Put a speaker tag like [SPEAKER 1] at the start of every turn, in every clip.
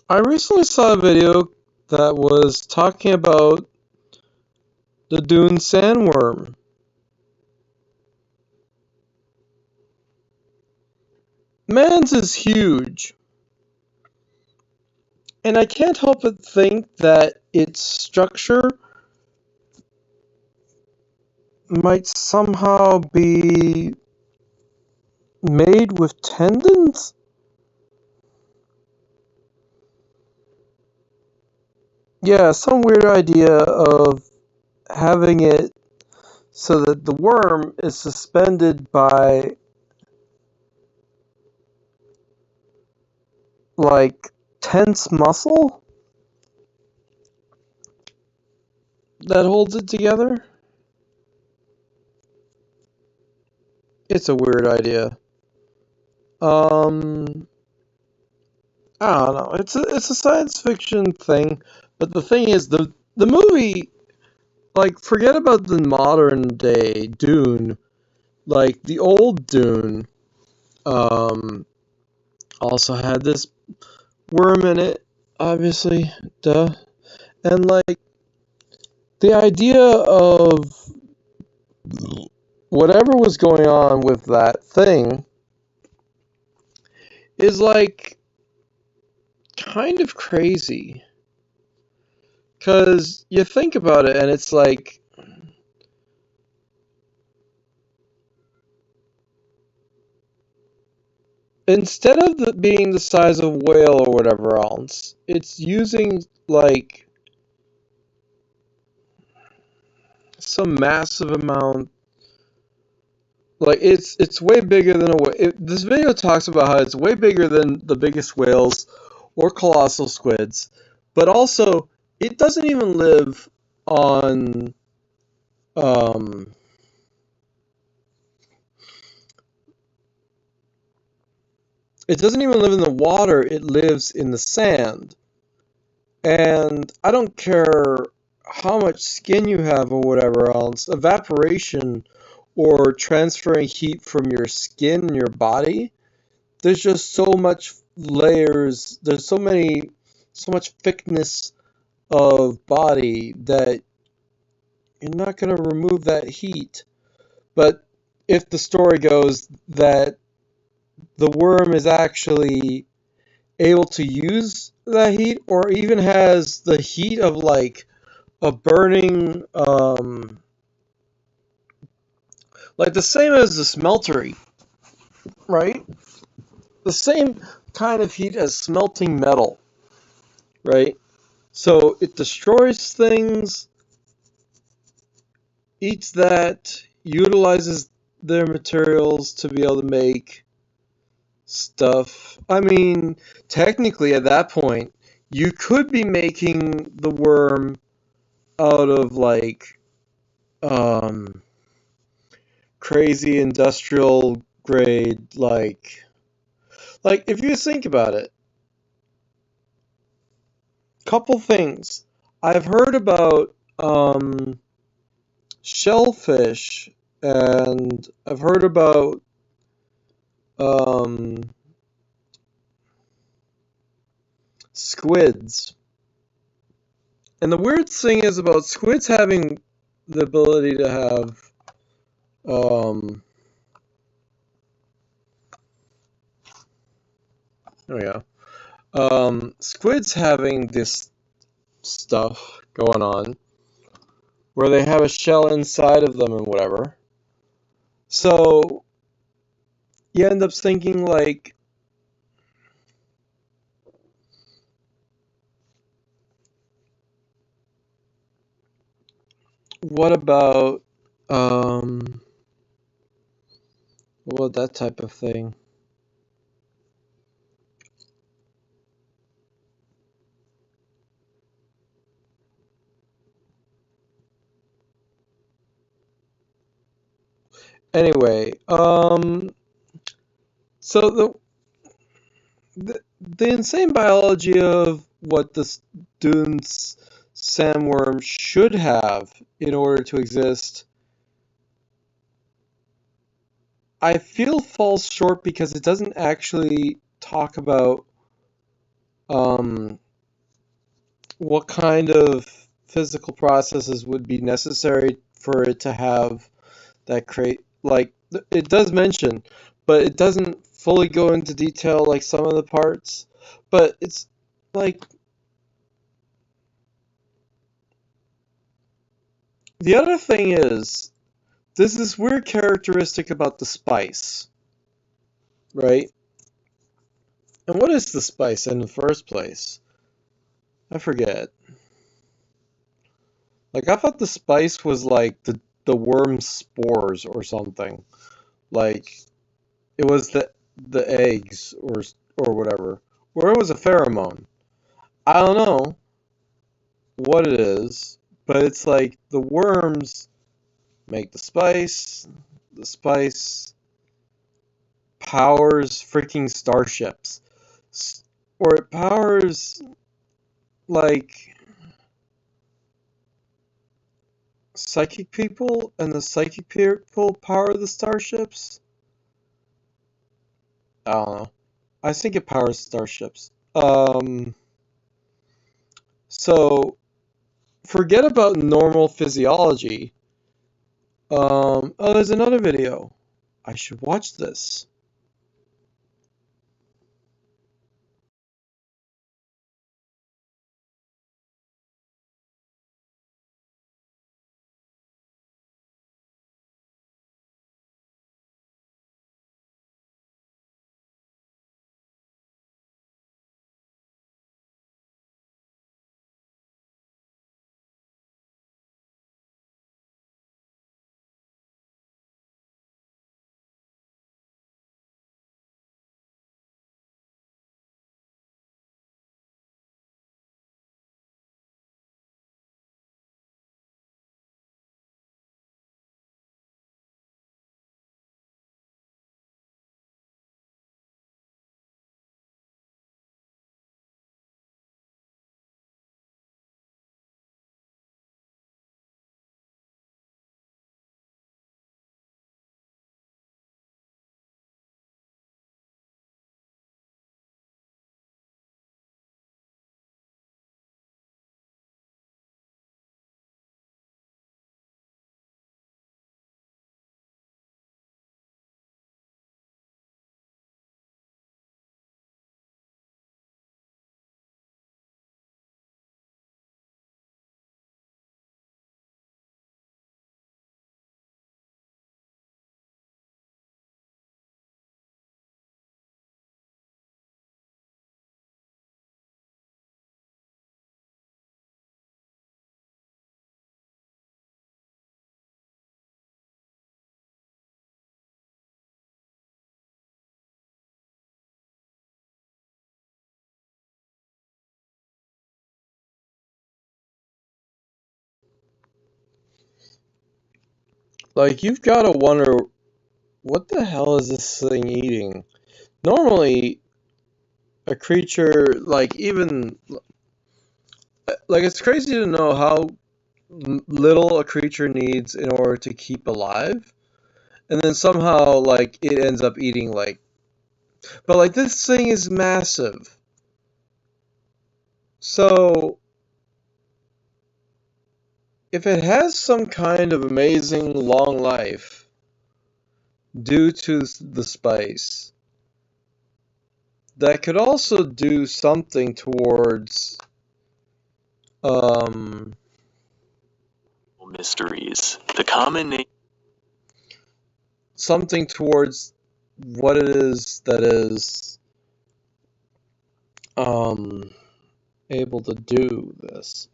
[SPEAKER 1] I recently saw a video that was talking about the dune sandworm. Man's is huge, and I can't help but think that its structure might somehow be made with tendons? Yeah, some weird idea of having it so that the worm is suspended by like tense muscle that holds it together. It's a weird idea. Um, I don't know. It's a science fiction thing, but the thing is, the movie, like, forget about the modern day Dune. Like the old Dune, um, also had this worm in it, obviously, duh. And like the idea of whatever was going on with that thing is like kind of crazy. Because you think about it and it's like, instead of being the size of a whale or whatever else, it's using like some massive amount. Like it's way bigger than a whale. This video talks about how it's way bigger than the biggest whales or colossal squids, but also it doesn't even live on um it doesn't even live in the water, it lives in the sand. And I don't care how much skin you have or whatever else, evaporation or transferring heat from your skin and your body, there's just so much layers, there's so much thickness of body that you're not going to remove that heat. But if the story goes that the worm is actually able to use that heat, or even has the heat of like a burning, like the same as the smeltery, right? The same kind of heat as smelting metal, right? So it destroys things, eats that, utilizes their materials to be able to make stuff. I mean, technically at that point, you could be making the worm out of like um crazy industrial grade, like if you think about it, couple things. I've heard about shellfish, and I've heard about um squids. And the weird thing is about squids having the ability to have um there we go. Squids having this stuff going on where they have a shell inside of them and whatever. So you end up thinking like, what about um what about that type of thing? Anyway, so the insane biology of what the Dune's sandworm should have in order to exist, I feel falls short because it doesn't actually talk about um, what kind of physical processes would be necessary for it to have that create, like, it does mention, but it doesn't fully go into detail like some of the parts. But it's like, the other thing is, there's this weird characteristic about the spice, right? And what is the spice in the first place? I forget. Like, I thought the spice was like the worm's spores or something. Like, it was the eggs or whatever. Or it was a pheromone. I don't know what it is, but it's like the worms make the spice powers freaking starships. Or it powers, like, psychic people, and the psychic people power the starships? I don't know. I think it powers starships. So forget about normal physiology. Oh, there's another video. I should watch this. Like, you've got to wonder, what the hell is this thing eating? Normally, a creature, like, even, like, it's crazy to know how little a creature needs in order to keep alive. And then somehow, like, it ends up eating, like, but, like, this thing is massive. So, if it has some kind of amazing long life due to the spice, that could also do something towards, um,
[SPEAKER 2] mysteries. The common name.
[SPEAKER 1] something towards what it is that is, um, able to do this.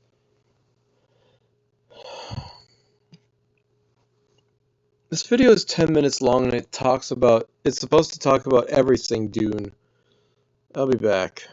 [SPEAKER 1] This video is 10 minutes long and it's supposed to talk about everything Dune. I'll be back.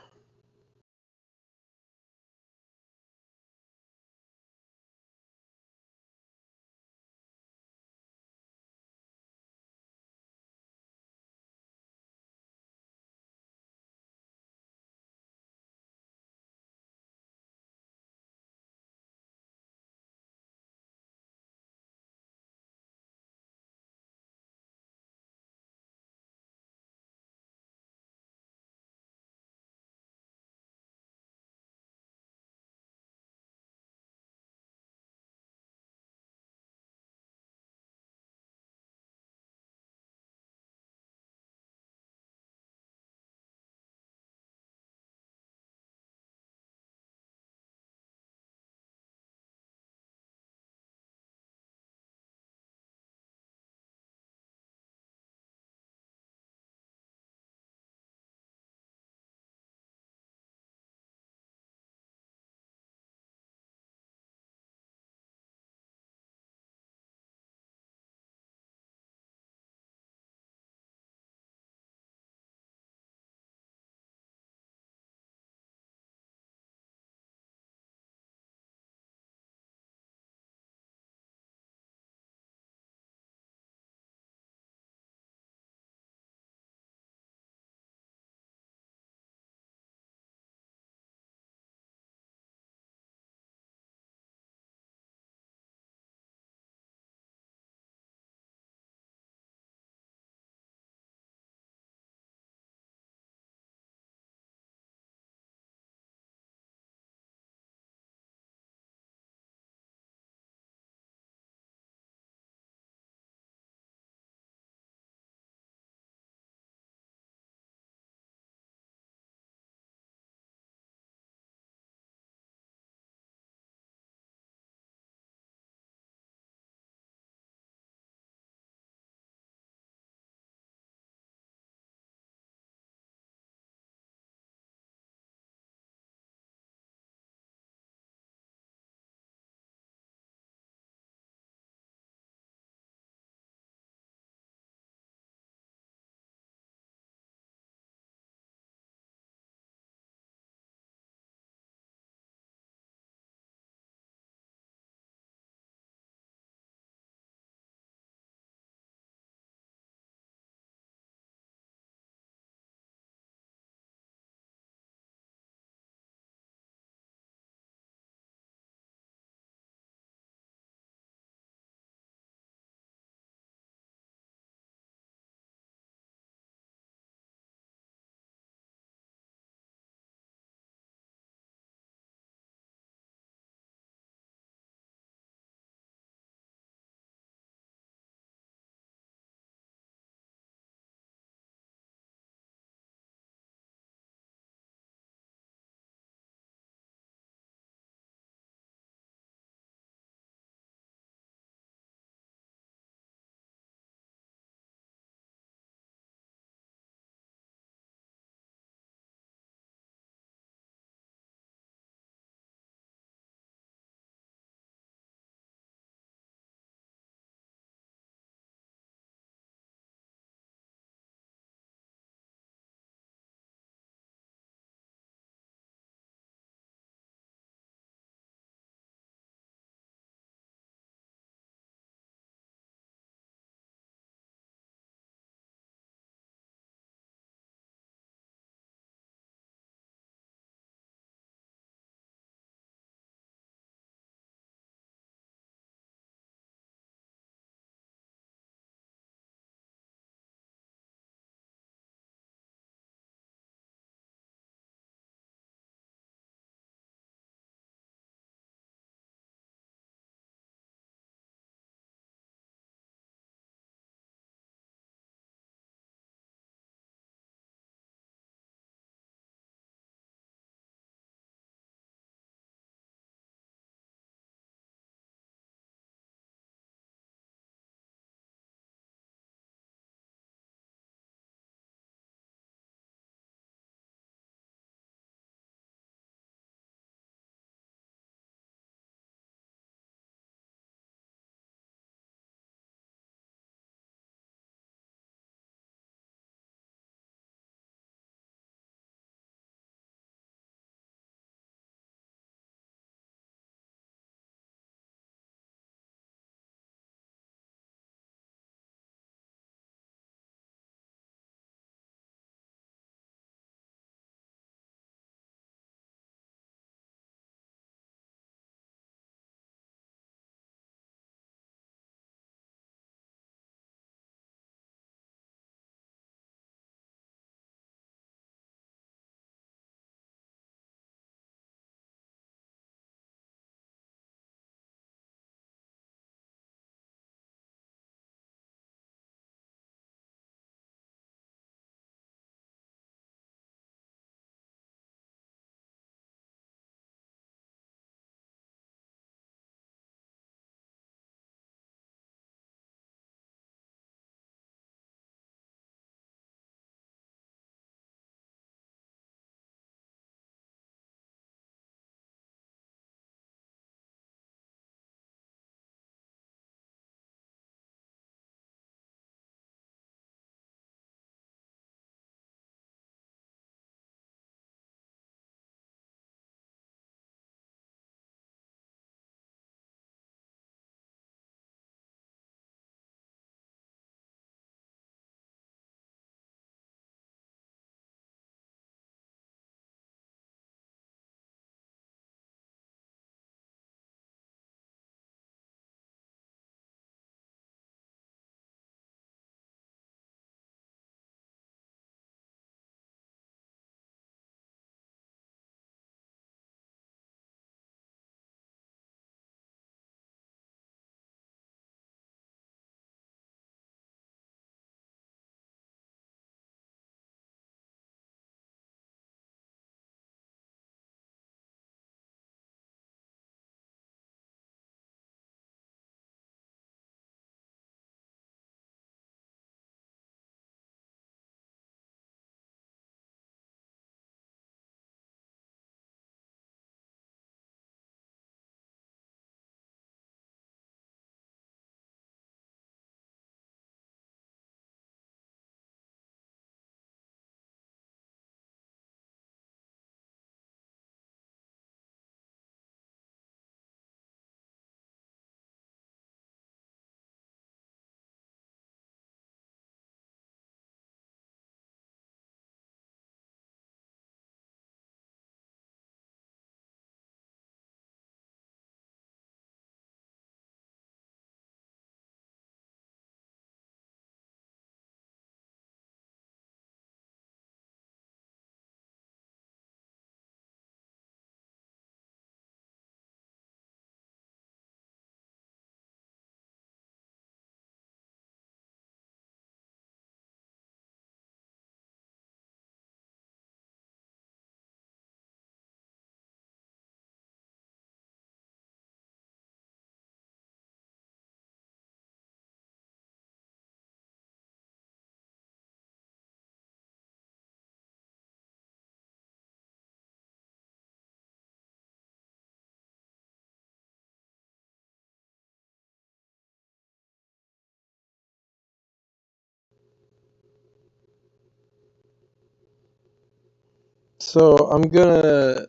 [SPEAKER 1] So I'm gonna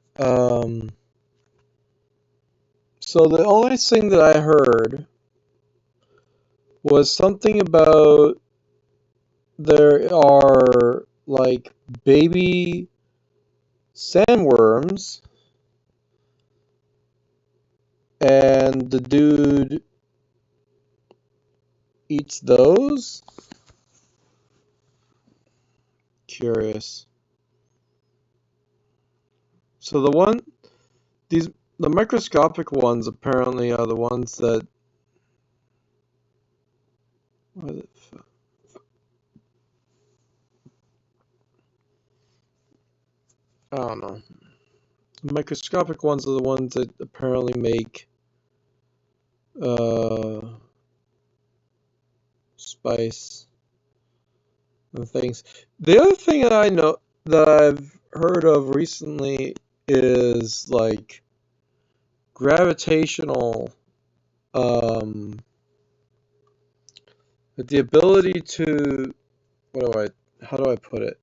[SPEAKER 1] so the only thing that I heard was something about there are like baby sandworms and the dude eats those? Curious. So these the microscopic ones apparently are the ones that what is it? I don't know. The microscopic ones are the ones that apparently make uh spice and things. The other thing that I know that I've heard of recently is like gravitational um the ability to what do I how do I put it?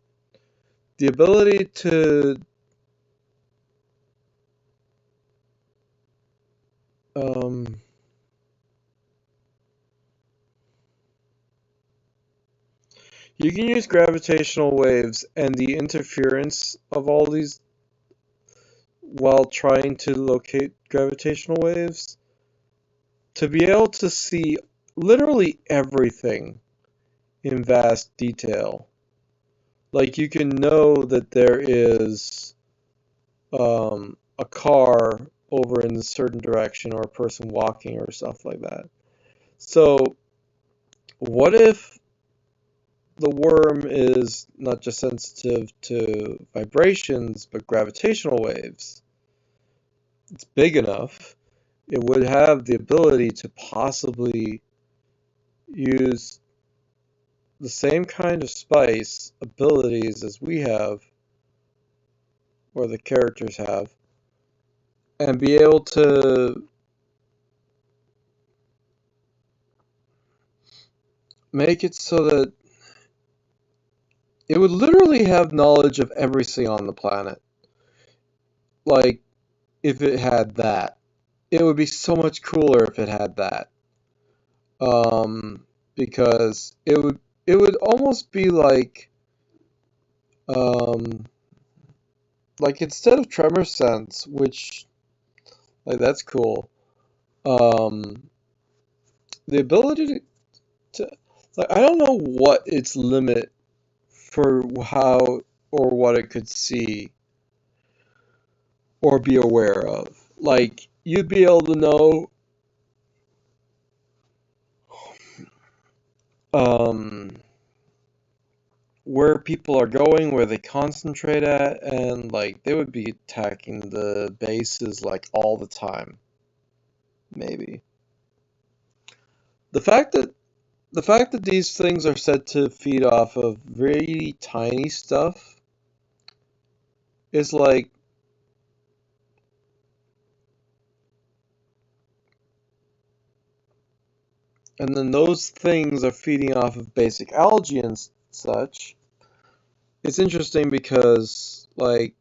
[SPEAKER 1] The ability to um you can use gravitational waves and the interference of all these while trying to locate gravitational waves to be able to see literally everything in vast detail. Like you can know that there is a car over in a certain direction or a person walking or stuff like that. So what if the worm is not just sensitive to vibrations but gravitational waves? It's big enough. It would have the ability to possibly use the same kind of spice abilities as we have, or the characters have, and be able to make it so that it would literally have knowledge of everything on the planet. Like, if it had that. It would be so much cooler if it had that. Because it would almost be um, like instead of tremor sense, which like that's cool. Um, the ability to like I don't know what its limit for how or what it could see or be aware of. Like you'd be able to know um, where people are going, where they concentrate at, and like they would be attacking the bases like all the time. Maybe the fact that the fact that these things are said to feed off of really tiny stuff is like and then those things are feeding off of basic algae and such. It's interesting because, like,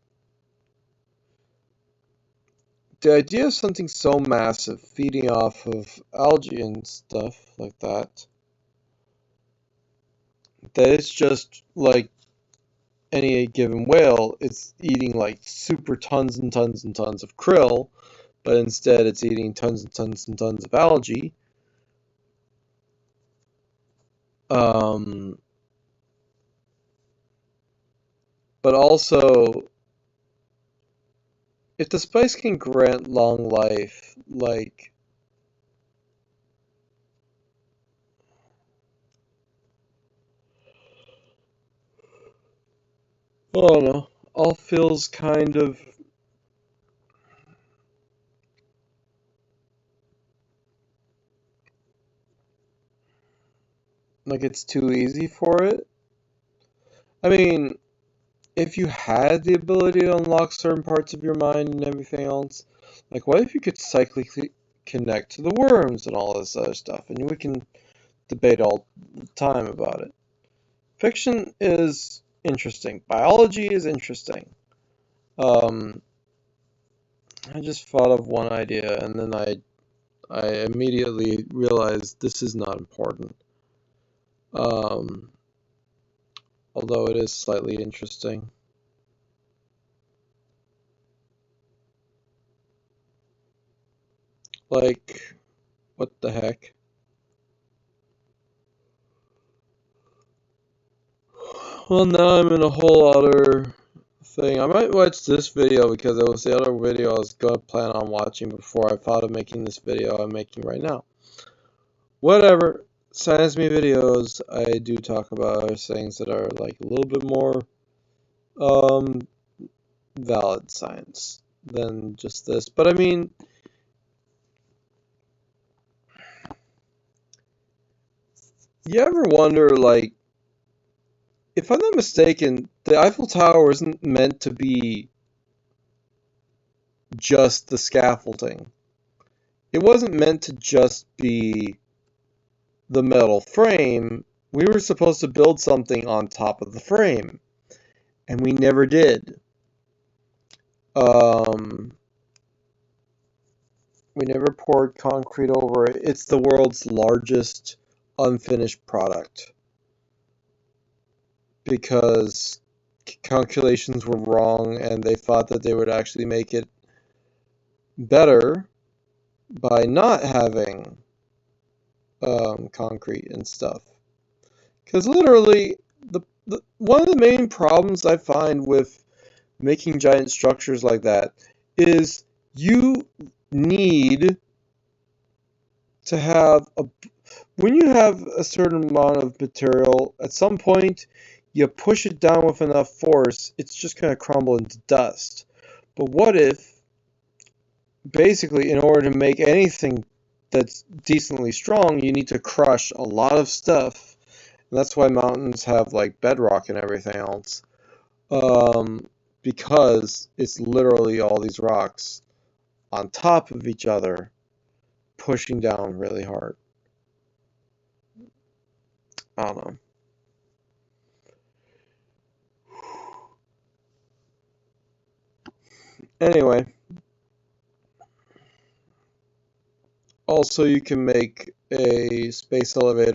[SPEAKER 1] the idea of something so massive feeding off of algae and stuff like that, that it's just like any given whale, it's eating like super tons and tons and tons of krill, but instead it's eating tons and tons and tons of algae. Um, but also, if the spice can grant long life, like, I don't know, all feels kind of like it's too easy for it. I mean, if you had the ability to unlock certain parts of your mind and everything else, like what if you could cyclically connect to the worms and all this other stuff, and we can debate all the time about it. Fiction is interesting. Biology is interesting. Um, I just thought of one idea, and then I immediately realized this is not important. Um, although it is slightly interesting. Like, what the heck? Well, now I'm in a whole other thing. I might watch this video because it was the other video I was gonna plan on watching before I thought of making this video I'm making right now. Whatever. Science me videos, I do talk about other things that are like a little bit more um valid science than just this. But I mean, you ever wonder, like, if I'm not mistaken, the Eiffel Tower isn't meant to be just the scaffolding. It wasn't meant to just be the metal frame. We were supposed to build something on top of the frame, and we never did. Um, we never poured concrete over it. It's the world's largest unfinished product because calculations were wrong and they thought that they would actually make it better by not having concrete and stuff. Because literally, one of the main problems I find with making giant structures like that is you need to have a when you have a certain amount of material, at some point you push it down with enough force, it's just going to crumble into dust. But what if basically in order to make anything that's decently strong, you need to crush a lot of stuff. And that's why mountains have like bedrock and everything else. Because it's literally all these rocks on top of each other, pushing down really hard. I don't know. Anyway, also you can make a space elevator